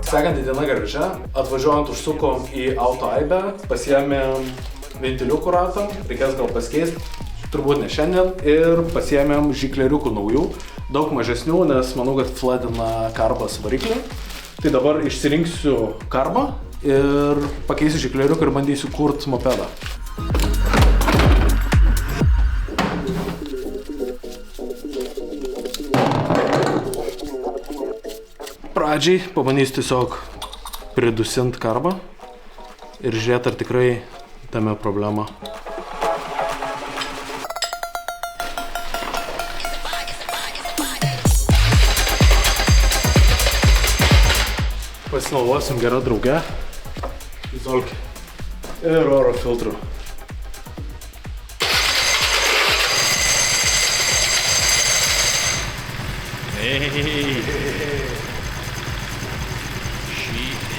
Sekanti diena garaže, atvažiuojant užsukom į auto aibę, pasiėmėm ventiliukų ratą, reikės gal pasikeisti, turbūt ne šiandien, ir pasiėmėm žikleriukų naujų, daug mažesnių, nes manau, kad fladina karbas variklį. Tai dabar išsirinksiu karbą ir pakeisiu žikleriuką ir bandysiu kurti mopedą. Pradžiai pabandysiu tiesiog pridusinti karbą ir žiūrėti, ar tikrai tame problema. Pasinaudosim gerą draugę, izolkę ir oro filtrų.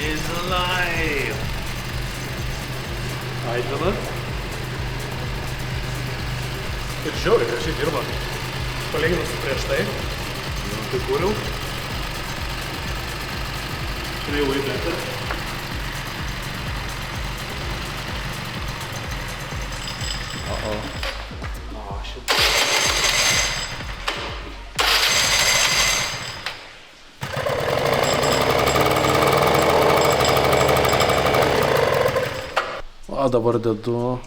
Is alive. Aidvinas. Ir žiauriai gražiai dirba. Palyginus prieš tai. Tai kūriau. Turėjau įdėti. Šit. O dabar dedu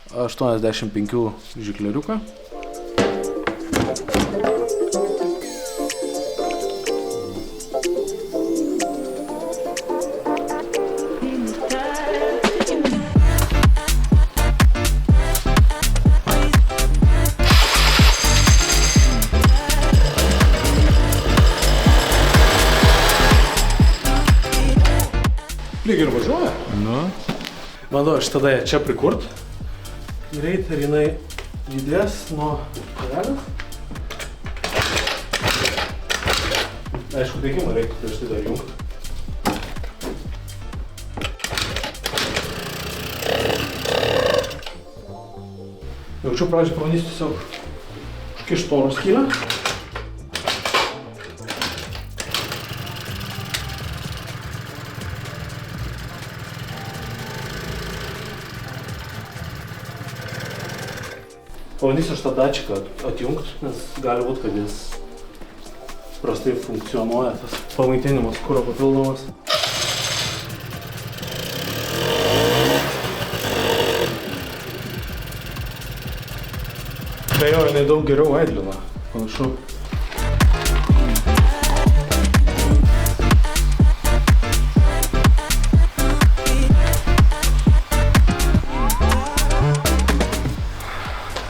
85 žikleriuką. Lyg ir važiuoja. Nu. Manau, aš tada čia prikurt. Ir eit, ir jinai judės nuo kelelės. Aišku, degimą reikia prieš tai dar jungti. Jaučiu pradžią pabandysiu tiesiog užkišti oro skylę. Pabandysiu šitą dačiką atjungti, nes gali būt, kad jis prastai funkcionuoja, tas pamaitinimas kuro papildomas. Tai jo, jinai daug geriau aidlina, panašu.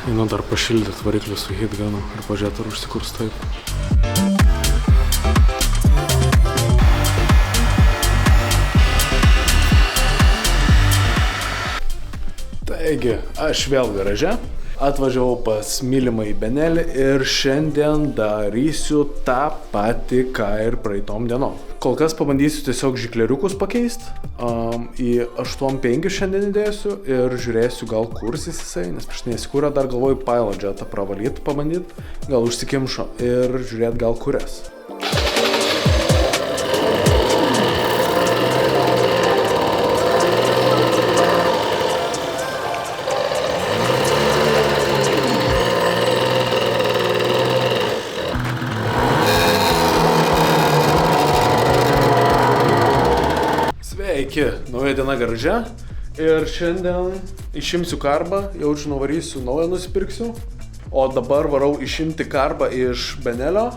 Einu dar pašildyti variklį su heatgunu ir pažiūrėti, ar užsikurs taip. Taigi, aš vėl garaže. Atvažiavau pas mylimą į Benelį ir šiandien darysiu tą patį, ką ir praeitom dienom. Kol kas pabandysiu tiesiog žikleriukus pakeisti. Į 8.5 šiandien įdėsiu ir žiūrėsiu, gal kursis jisai, nes prieš nesikūrę dar galvoju pilot jetą pravalyti, pabandyti. Gal užsikimšo ir žiūrėti, gal kurias. Sveiki, nauja diena garaže ir šiandien išimsiu karbą, jaučiu nuvarysiu naują nusipirksiu, o dabar varau išimti karbą iš Benelio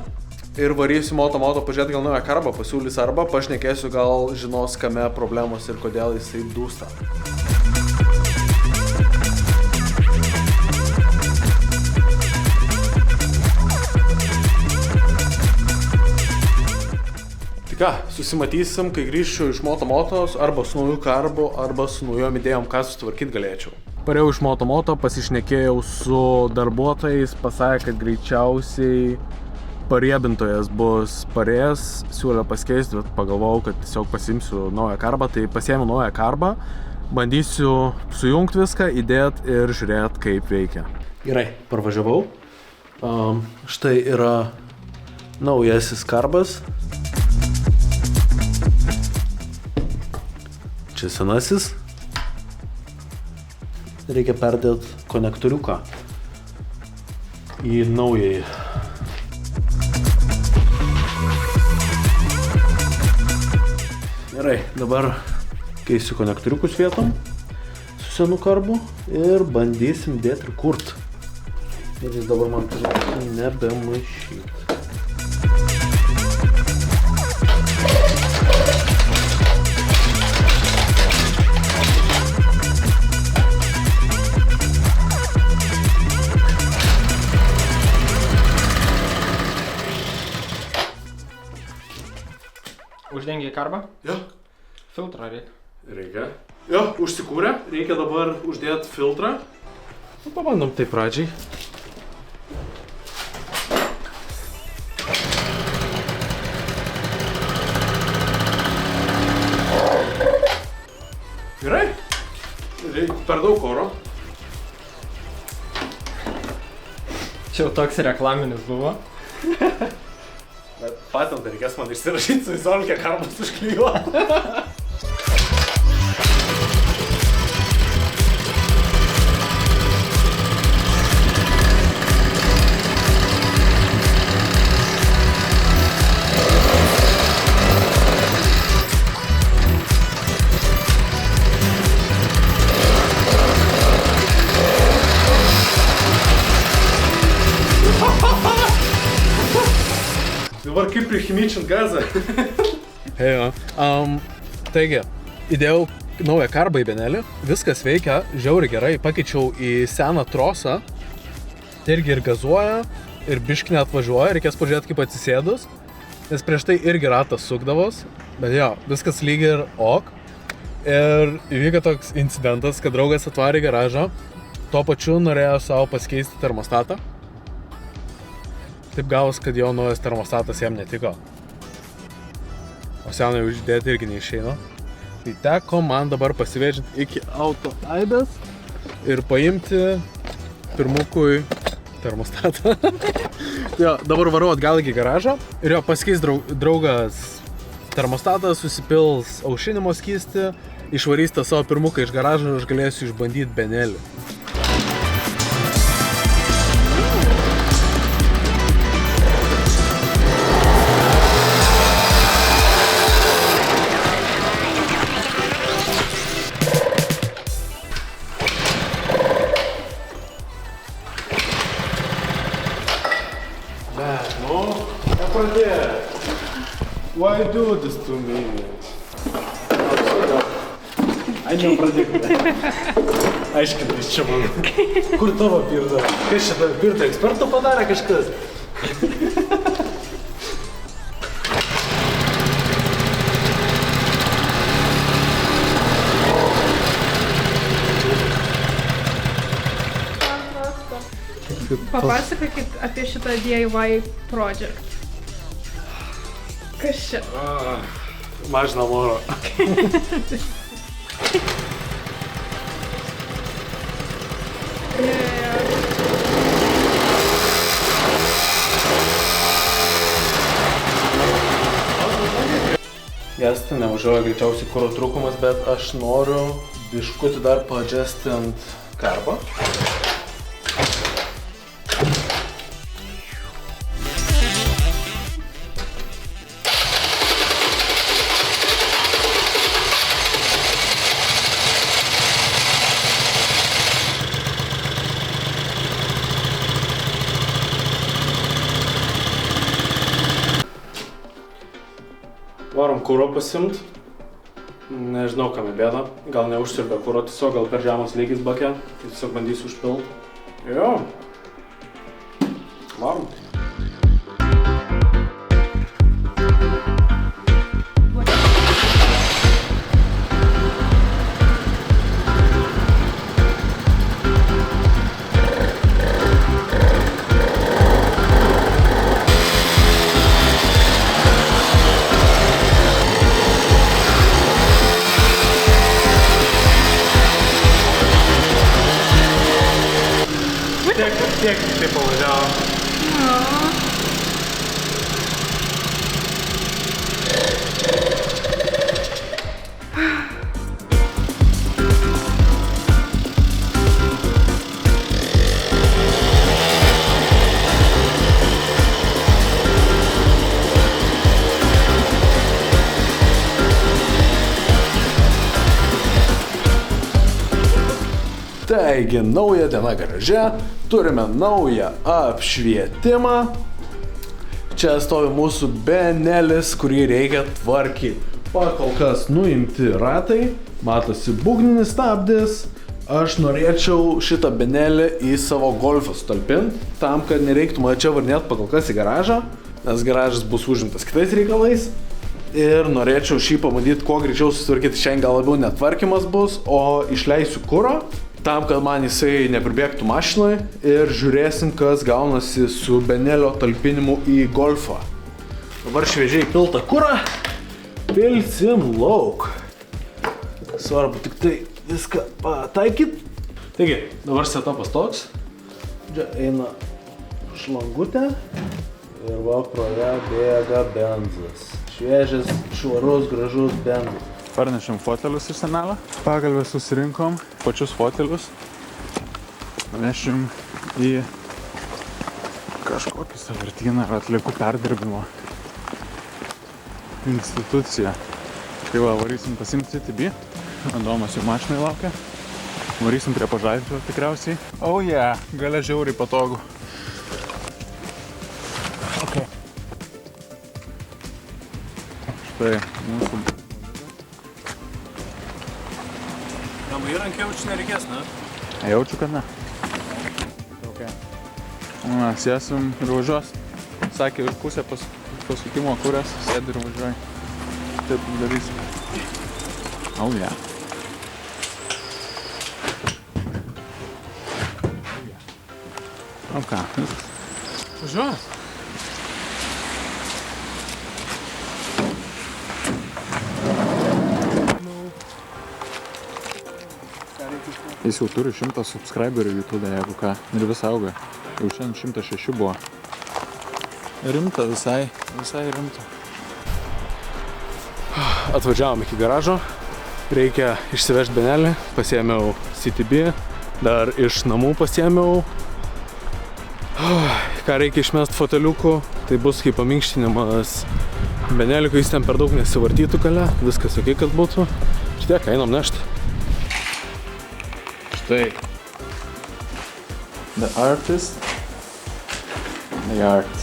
ir varysiu moto pažiūrėti gal naują karbą pasiūlys arba pašnekėsiu, gal žinos kame problemos ir kodėl jisai dūsta. Ką, susimatysim, kai grįžčiau iš motos arba su naujų karbu, arba su naujom idėjom, ką sutvarkyti galėčiau. Parėjau iš moto, pasišnekėjau su darbuotojais, pasakė, kad greičiausiai pariebintojas bus parėjęs, siūlė pasikeisti, bet pagalvojau, kad tiesiog pasiimsiu naują karbą, tai pasiėmiau naują karbą, bandysiu sujungti viską, įdėti ir žiūrėti, kaip veikia. Gerai, parvažiavau. Štai yra naujasis karbas. Čia senasis. Reikia perdėti konektoriuką į naująjį. Gerai, dabar keisiu konektoriukus vietom su senu karbu ir bandysim dėti ir kurt. Ir jis dabar man turi nebemaišyti. Uždengiai karbą? Jo. Filtrą reikia. Reikia. Jo, užsikūrė. Reikia dabar uždėti filtrą. Nu, pabandom tai pradžiai. Gerai. Reikia per daug oro. Čia jau toks reklaminis buvo. Patentą reikės man išsirašyti su izolke karbas užklijuoti. Dabar kaip prihimičint gazą. Hejo. Taigi, įdėjau naują karbą į benelį, viskas veikia, žiauriai gerai, pakeičiau į seną trosą, irgi ir gazuoja, ir biškį net važiuoja, reikės pažiūrėti kaip atsisėdus, nes prieš tai irgi ratas sukdavos, bet jo, viskas lyg ir ok. Ir įvyko toks incidentas, kad draugas atvarė į garažą, tuo pačiu norėjo savo pasikeisti termostatą. Taip gavos, kad jo naujas termostatas jam netiko. O senai uždėti irgi neišeina. Tai teko man dabar pasivežinti iki auto aibės ir paimti pirmukui termostatą. Jo, dabar varau atgal į garažą ir jo pasikeis draugas termostatą, susipils aušinimo skystį, išvarys tą savo pirmuką iš garažo ir aš galėsiu išbandyti benelį. Why do this to me? Ai, nepradėk. Aiškinais čia man. Kur tavo pirda? Kas čia tavo pirda? Eksperto padarė kažkas? Papasakokit apie šitą DIY project. Kas čia? Mažinam oro. Gesti nevažiuoja greičiausiai kuro trūkumas, bet aš noriu biškutį dar paadžestint karbą. Varom kuro pasimt. Nežinau, kam bėda. Gal neužsirbė kuro tiesiog, gal per žemas lygis bake. Tiesiog bandysiu užpilt. Jo. Varom. Tiek tai pavažiavo. Taigi, nauja diena garaže, turime naują apšvietimą. Čia stovi mūsų benelis, kurį reikia tvarkyti. Pakol kas nuimti ratai, matosi būgninis stabdis. Aš norėčiau šitą benelį į savo golfą sutalpinti, tam, kad nereiktų man čia varnėti pakol kas į garažą, nes garažas bus užimtas kitais reikalais. Ir norėčiau šį pabandyti kuo greičiau susitvarkyti. Šiandien gal labiau netvarkymas bus, o išleisiu kurą, tam, kad man jisai nepribėgtų mašinai ir žiūrėsim, kas gaunasi su benelio talpinimu į golfą. Dabar šviežiai piltą kurą, pilsim lauk. Svarbu tik tai viską pataikyt. Taigi, dabar setupas toks. Čia eina šlangutė ir va pro ją bėga benzas. Šviežias, švarus, gražus benzas. Parnešėm fotelius iš senelio. Pagalbę susirinkom pačius fotelius. Nešim į kažkokį sąvartyną ar atliekų perdirbimo instituciją. Tai va, varysim pasimti CTB. Adomas jau mašinai laukia. Varysim prie pažaidžio tikriausiai. Oh yeah, gale žiauriai patogu. Okay. Štai mūsų. Tam įrankį jaučiu nereikės, ne? Jaučiu, kad ne. Okay. Sėsim ir važiuos. Sakė, pusę pasukimo kurės, sėdi ir važiuoji. Taip darysim. Oh yeah. O ką? Važiuoju. Jis jau turi 100 subscriberių YouTube, jeigu ką. Ir vis auga. Jau šiandien 106 buvo. Rimta, visai rimta. Atvažiavom iki garažo. Reikia išsivežti benelį. Pasiėmiau CTB. Dar iš namų pasiėmiau. Ką reikia išmest foteliukų. Tai bus kaip paminkštinimas benelį, kai jis ten per daug nesivartytų gale. Viskas ok, kad būtų. Ir tiek, einam nešti. Štai. The artist. The art.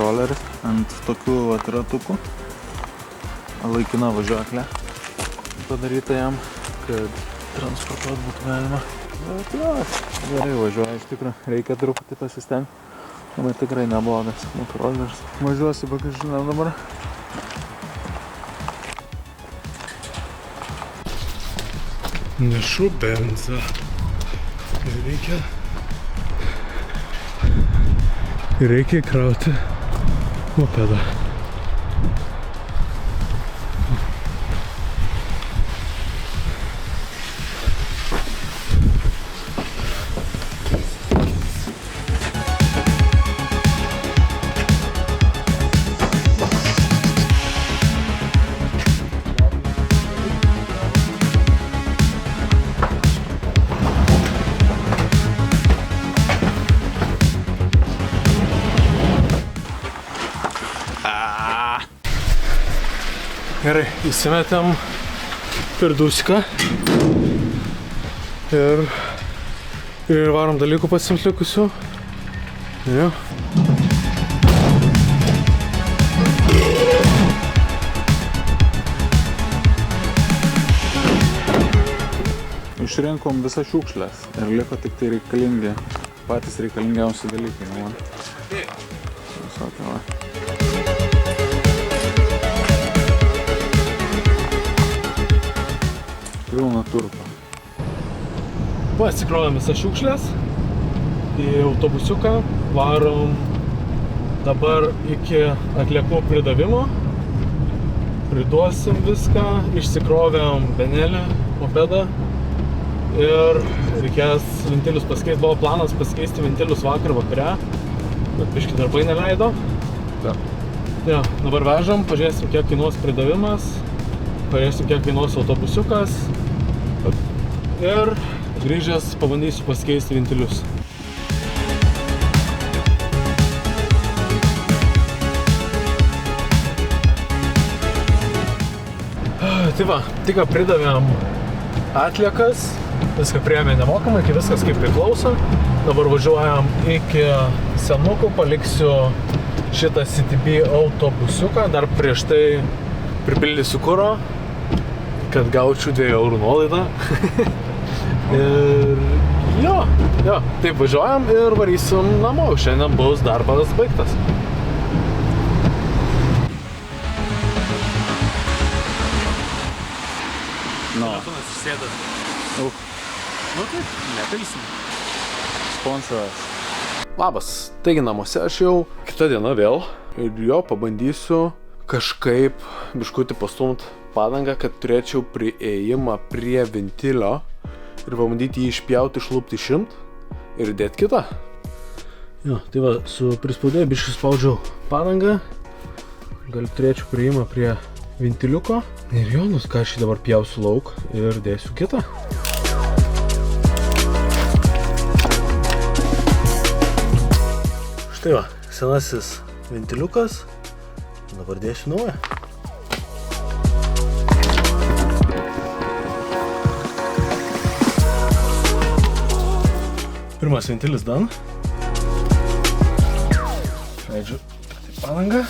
Roleris ant tokių ratukų, laikina važiuoklė padaryta jam, kad transportuot būtų galima. Bet jo, gerai važiuoja iš tikrųjų, reikia truputį pasistengti, bet tikrai neblogas motoroleris. Važiuosi bagažinę dabar. Nešu benzą. Reikia įkrauti mopedą. Gerai, įsimetėm pirdusiką ir varom dalykų pasiimt likusių. Jo. Išrinkom visas šiukšles ir liko tik tai patys reikalingiausi dalykai. Man. Visokie va. Pilna turto. Pasikrovėm visas šiukšlės į autobusiuką, varom dabar iki atliekų pridavimo, priduosim viską, išsikrovėm benelį, mopedą ir reikės ventilius pasikeisti. Buvo planas pasikeisti ventilius vakar vakare, bet biški darbai neleido. Ja, dabar vežam, pažiūrėsim kiek kainuos pridavimas, pažiūrėsim kiek kainuos autobusiukas. Ir Grįžęs pabandysiu pasikeisti ventilius. Tai va, tik pridavėm atliekas, viską priėmė nemokamai, kai viskas kaip priklauso. Dabar važiuojam iki senukų, paliksiu šitą CTB autobusiuką, dar prieš tai pripildysiu kuro, kad gaučiau 2 eurų nuolaidą. Ir jo, taip važiuojam ir varysim namo, šiandien bus darbas baigtas. Telefonas išsėdas. Nu taip, nepilsim. Sponsoras. Labas, taigi namuose aš jau kitą dieną vėl ir jo pabandysiu kažkaip biškutį pastumt padangą, kad turėčiau priėjimą prie ventilio ir pabandyti jį išpjauti, išlupti išimt ir dėti kitą. Jo, tai va, su prispaudėju biškai spaudžiau padangą, gal turėčiau priėjimą prie ventiliuko ir jo, ką aš jį dabar pjausiu lauk ir dėsiu kitą. Štai va, senasis ventiliukas, dabar dėsiu naują. Pirmas ventilis dan. Leidžiu padangą.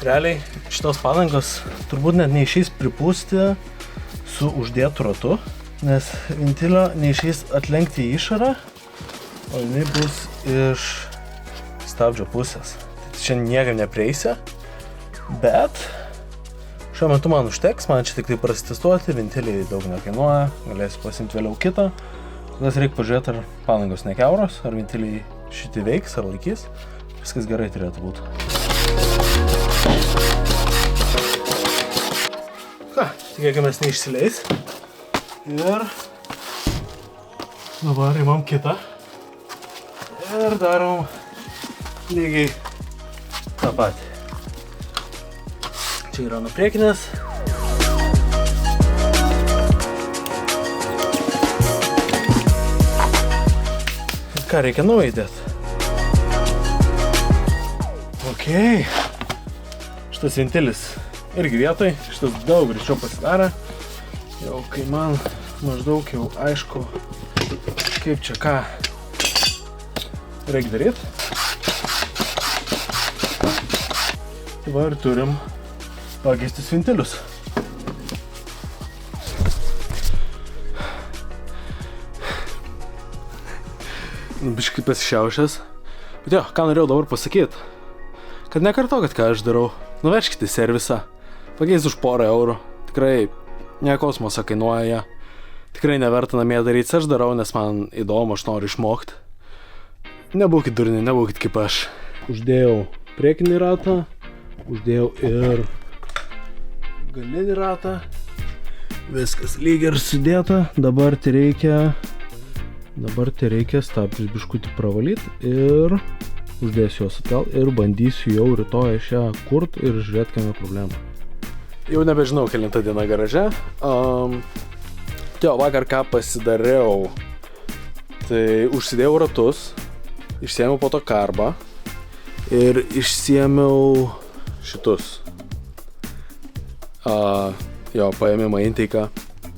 Realiai šitos padangos turbūt net neišeis pripūsti su uždėtu ratu, nes ventilio neišeis atlenkti į išorę, o jinai bus iš stabdžio pusės. Tai čia niekam neprieisi, bet šiuo metu man užteks, man čia tik tai prasitestuoti, ventiliai daug nekainuoja, galėsiu pasimti vėliau kitą. Tada reikia pažiūrėti, ar padangos nekiauros, ar ventiliai šitai veiks, ar laikys. Viskas gerai turėtų būti. Ką, tikėkimės neišsileis. Ir dabar imam kitą. Ir darom lygiai tą patį. Čia yra nuo priekinės. Ir ką reikia naują įdėti? Okei. Šitas ventilis irgi vietoj, šitas daug greičiau pasidarė. Jau kai man maždaug jau aišku, kaip čia ką reikia daryti. Tai va ir turim pakeistis ventilius. Biškai pasišiaušęs. Bet jo, ką norėjau dabar pasakyti, kad nekartokit, ką aš darau. Nuvežkite į servisą, pakeis už 1 eurų. Tikrai ne kosmosą kainuoja. Tikrai neverta namie daryti, aš darau, nes man įdomu, aš noriu išmokti. Nebūkit durni, nebūkit kaip aš. Uždėjau priekinį ratą, uždėjau ir galinį ratą. Viskas lyg ir sudėta, dabar tai reikia stabdžius biškutį pravalyti ir uždėsiu juos atgal ir bandysiu jau rytoj šią kurt ir žiūrėti, kame problema. Jau nebežinau, kelintą dieną garaže. Vakar ką pasidariau, tai užsidėjau ratus, išsiėmiau po to karbą ir išsiėmiau šitus. Paėmimą inteiką,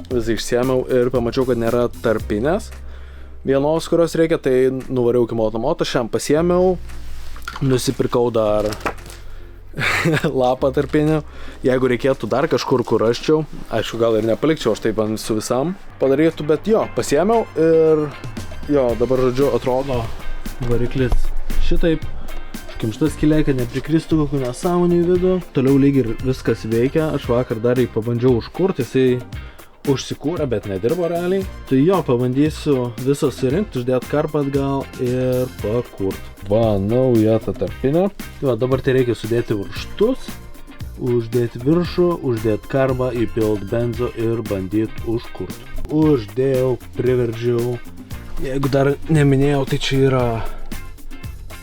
visą išsiėmiau ir pamačiau, kad nėra tarpinės. Vienos, kurios reikia, tai nuvariau iki moto, šiam pasiėmiau, nusipirkau dar lapą tarpinį. Jeigu reikėtų dar kažkur, kur rasčiau, aišku, gal ir nepalikčiau, aš taip su visam padarytų, bet jo, pasiėmiau ir jo, dabar žodžiu atrodo variklis šitaip, kimšta skylė, kad neprikristų kokių nesąmonių į vidų. Toliau lyg ir viskas veikia, aš vakar dar jį pabandžiau užkurti, jisai užsikūrė, bet nedirbo realiai. Tai jo, pabandysiu visą surinkti, uždėti karpą atgal ir pakurt. Va, nauja ta tarpinė. Tai va, dabar tai reikia sudėti varžtus, uždėti viršų, uždėti karbą, įpilt benzo ir bandyti užkurt. Uždėjau, priveržiau. Jeigu dar neminėjau, tai čia yra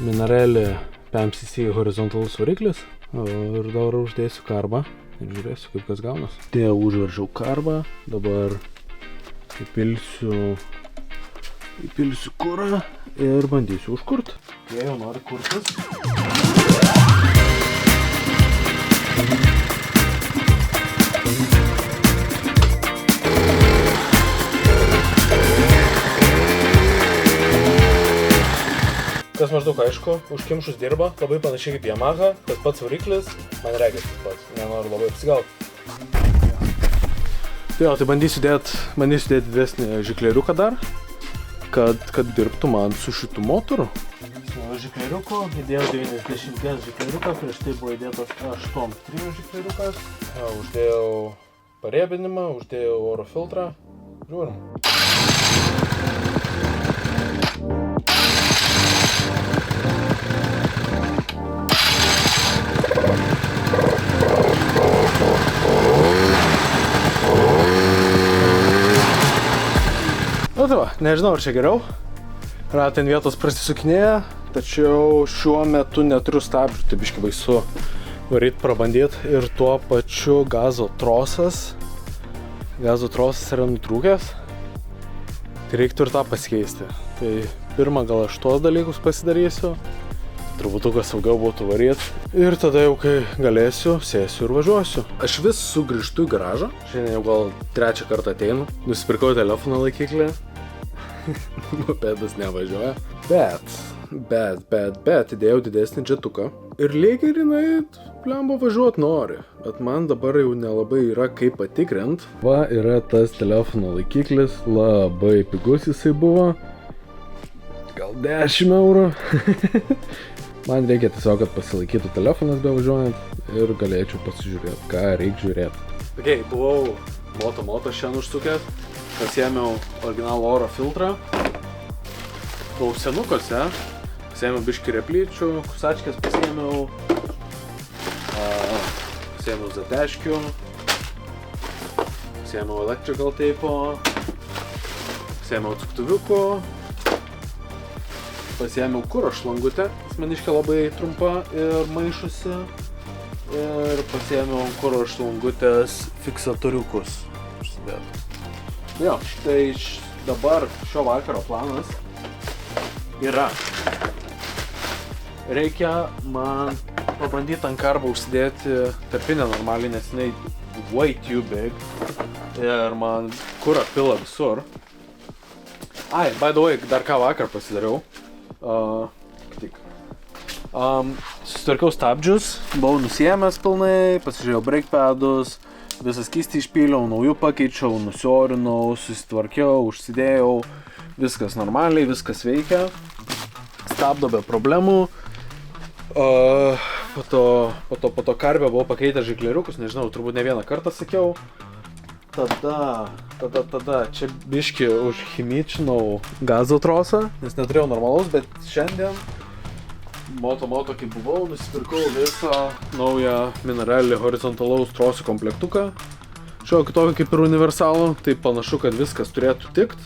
Minarelli PMCC horizontalus variklis. Ir dabar uždėsiu karbą. ir žiūrėsiu, kaip kas gaunas. Tai užveržiau karbą, dabar įpilsiu kurą ir bandysiu užkurt. Jie jau nori kurtis. Kas maždaug aišku, užkimšus dirba, labai panašiai kaip Yamaha, tas pats variklis, man regis tas pats, nenoriu labai apsigauti. Tai bandysiu dėti didesnį žikleriuką dar, kad dirbtų man su šitu motoru. Žikleriuku, įdėjau 90 žikleriuką, prieš tai buvo įdėtas 8-3 žikleriukas. Uždėjau pariebinimą, uždėjau oro filtrą, žiūrim. Nu tai va, nežinau ar čia geriau. Ratai ant vietos prasisukinėja, tačiau šiuo metu neturiu stabdžių, tai biški baisu varyt prabandyti ir tuo pačiu gazo trosas yra nutrūkęs, tai reiktų ir tą pasikeisti. Tai pirmą gal aš tuos dalykus pasidarysiu, truputuką saugiau būtų varyt ir tada jau kai galėsiu, sėsiu ir važiuosiu. Aš vis sugrįžtu į garažą, šiandien jau gal 3 kartą ateinu, nusipirkau telefono laikiklį. Mopedas nevažiuoja. Bet įdėjau didesnį džetuką. Ir lyg ir jinai plemba važiuot nori. Bet man dabar jau nelabai yra kaip patikrint. Va, yra tas telefono laikiklis. Labai pigus jisai buvo. Gal 10 eurų. Man reikia tiesiog, kad pasilaikytų telefonas bevažiuojant. Ir galėčiau pasižiūrėti, ką reikia žiūrėti. Ok, buvau moto šiandien užsukęs. Pasiėmiau originalų oro filtrą. Buvau senukose. Pasiėmiau biškį replyčių, kusačkės pasiėmiau. Pasiėmiau zateškių. Pasiėmiau electrical teipo. Pasiėmiau atsuktuviukų. Pasiėmiau kuro šlangutę. Asmeniškai labai trumpa ir maišusi. Ir pasiėmiau kuro šlangutės fiksatoriukus. Užsidėtų. Jo, tai dabar šio vakaro planas yra. Reikia man pabandyti ant karbo užsidėti tarpinę normaliai, nes jinai way too big. Ir man kurą pila visur. Ai, by the way, dar ką vakar pasidariau. Susitvarkiau stabdžius, buvau nusiėmęs pilnai, pasižiūrėjau brake padus. Visą skystį išpyliau, naujų pakeičiau, nusiorinau, susitvarkiau, užsidėjau, viskas normaliai, viskas veikia, stabdo be problemų. Po to karbę buvau pakeitęs žikleriukus, nežinau, turbūt ne vieną kartą sakiau. Tada čia biškį užchimičinau gazo trosą, nes neturėjau normalaus, bet šiandien moto kaip buvau, nusipirkau visą naują Minarelli horizontalaus trosų komplektuką. Šiokį tokį kaip ir universalų, tai panašu, kad viskas turėtų tikt.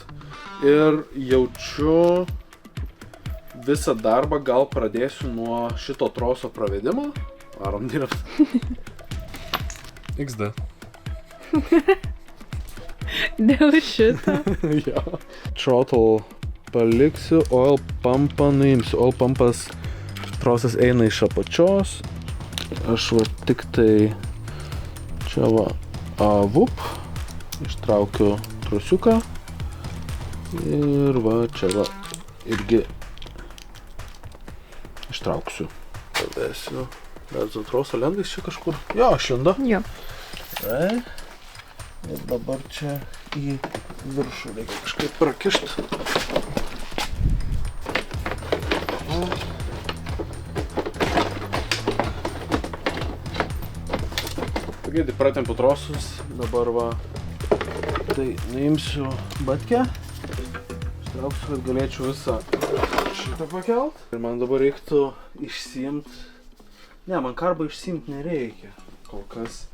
Ir jaučiu visą darbą, gal pradėsiu nuo šito troso pravedimo. Varom dirbti. XD. Dėl šito. Jo. Throttle paliksiu, oil pumpą nuimsiu. Oil pumpas trosas eina iš apačios. Aš va tik tai čia va ištraukiu trosiuką. Ir va čia va irgi ištrauksiu. Pavėsiu. Bet trosą lendais čia kažkur. Jo, išlindo. Jo. Ir dabar čia į viršų reikia kažkaip prakišti. Tai pratempiu trosus, dabar va, tai nuimsiu batkę, ištrauksiu, kad galėčiau visą šitą pakelt. Ir man dabar reiktų išsiimt, man karbą išsiimt nereikia, kol kas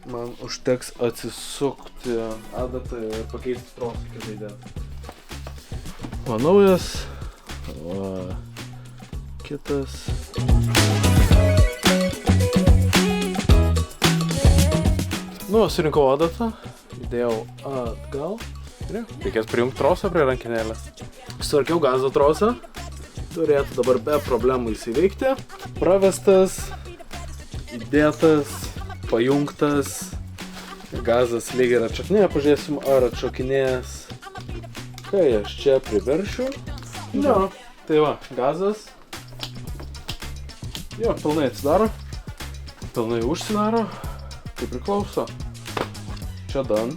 man užteks atsisukti adatą ir pakeisti trosą, kad įdėt. Va naujas, va kitas. Nu, surinkau adatą, įdėjau atgal. Reikės prijungti trosą prie rankinėlės. Sutvarkiau gazo trosą. Turėtų dabar be problemų įsiveikti. Pravestas, įdėtas, pajungtas. Gazas lygiai atšokinėja, pažiūrėsim ar atšokinės. Kai aš čia priveršiu. Jo, tai va, gazas. Jo, pilnai atsidaro. Pilnai užsidaro. Kaip priklauso. Čia dan.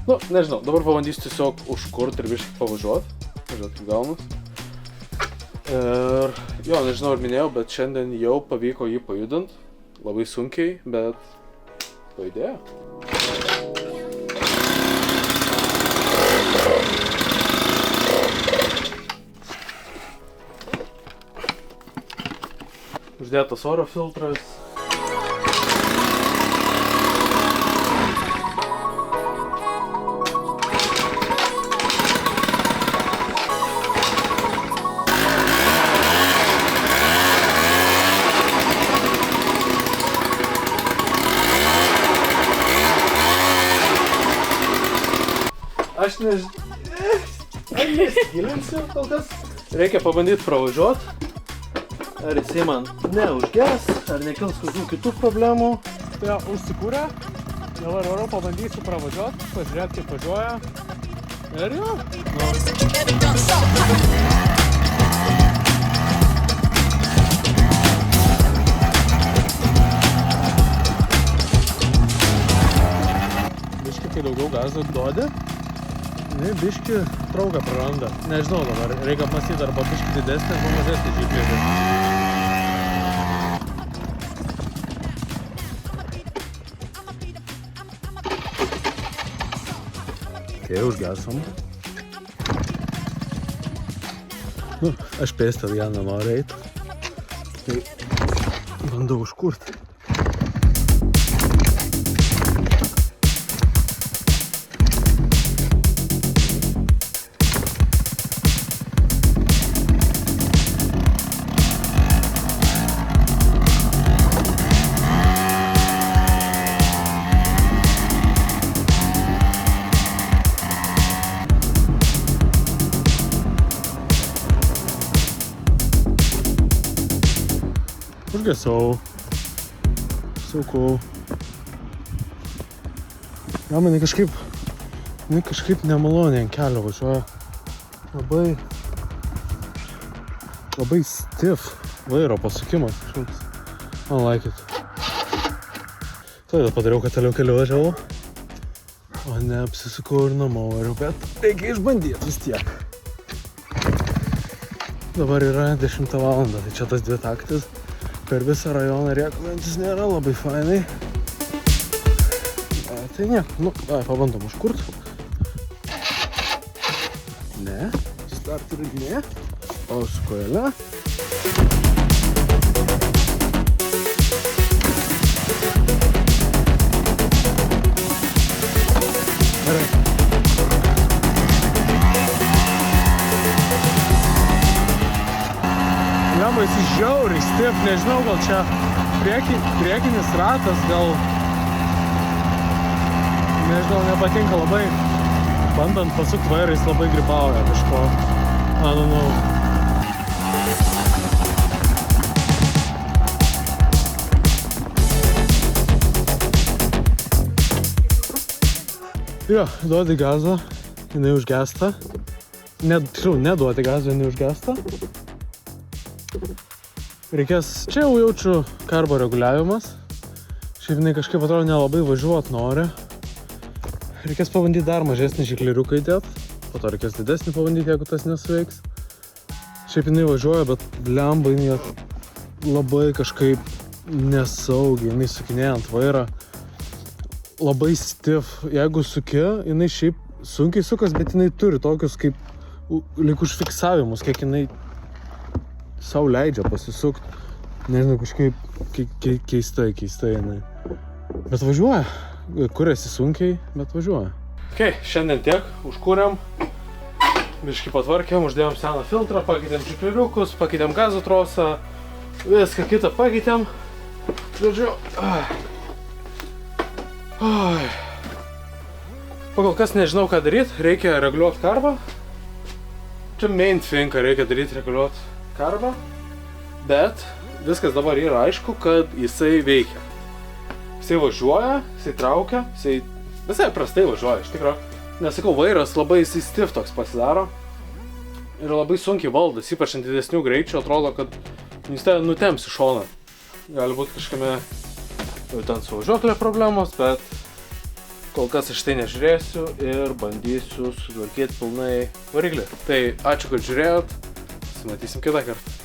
Nu, nežinau, dabar pabandysiu tiesiog užkurti ir biškai pavažiuoti. Pažiūrėt, kaip gaunas. Ir jo, nežinau ar minėjau, bet šiandien jau pavyko jį pajudint. Labai sunkiai, bet pajudėjo. Uždėtas oro filtras. Aš nesigilinsiu kol kas. Reikia pabandyti pravažiuoti. Ar jisai man neužges, ar nekils kokių kitų problemų. Tai jo, užsikūrė. Dabar oro pabandysiu pravažiuoti, pažiūrėti kaip važiuoja. Ir jo. Biški, kai daugiau gazo duodi, biški traugą praranda. Nežinau dabar, reikia apmastyti arba biški didesnį, arba mažesnį žyklėdį. Okay, užgesom. Nu, aš pėsti atgal nenoriu eiti. Tai bandau užkurti. Užgesau. Saukau. Ja, man kažkaip nemaloniai ant kelio važiuoja. Labai stiff vairo pasukimas kažkoks. I like it. Tada padariau, kad toliau keliu važiavau. O ne, apsisukau ir namo variau, bet reikia išbandyti vis tiek. Dabar yra 10 valandą, tai čia tas dvi taktis. Per visą rajoną rėkaujantis nėra labai fainai. Tai nieko, nu, pabandom užkurt. Ne, starterį ne. O su kojelė. Gerai. Jam esi žiauriai stiff, nežinau, gal čia priekinis ratas, gal nežinau, nepatinka labai. Bandant pasukti vairą, jis labai grybauja kažko. I don't know. Jo, duodi gazą, jinai užgesta. Neduodi gazą, jinai užgesta. Reikės, čia jau jaučiu karbo reguliavimas. Šiaip jinai kažkaip atrodo nelabai važiuot nori. Reikės pabandyti dar mažesnį žiklieriuką įdėt. Po to reikės didesnį pabandyti, jeigu tas nesuveiks. Šiaip jinai važiuoja, bet blemba jinai labai kažkaip nesaugiai. Jinai sukinėja ant vairą. Labai stiff. Jeigu suki, jinai šiaip sunkiai sukas, bet jinai turi tokius kaip lyg užfiksavimus, kiek jinai sau leidžia pasisukt. Nežinau, kažkaip keistai jinai. Bet važiuoja. Kuriasi sunkiai, bet važiuoja. Ok, šiandien tiek. Užkūrėm. Biškį patvarkėm, uždėjom seną filtrą, pakeitėm žiklieriukus, pakeitėm gazo trosą. Viską kitą pakeitėm. Žodžiu. Oi. Pakol kas nežinau ką daryti, reikia reguliuoti karbą. Čia main thing, ką reikia daryti, reguliuoti karbą. Bet viskas dabar yra aišku, kad jisai veikia. Jisai važiuoja, jisai traukia, jisai visai prastai važiuoja, iš tikro. Nesakau, vairas labai jisai stiff toks pasidaro. Ir labai sunkiai valdas, ypač ant didesnių greičių, atrodo, kad jis ten nutems į šoną. Gali būti kažkame jau ten su važiuoklė problemos, bet kol kas aš tai nežiūrėsiu ir bandysiu sutvarkyti pilnai variklį. Tai ačiū, kad žiūrėjot, susimatysim kitą kartą.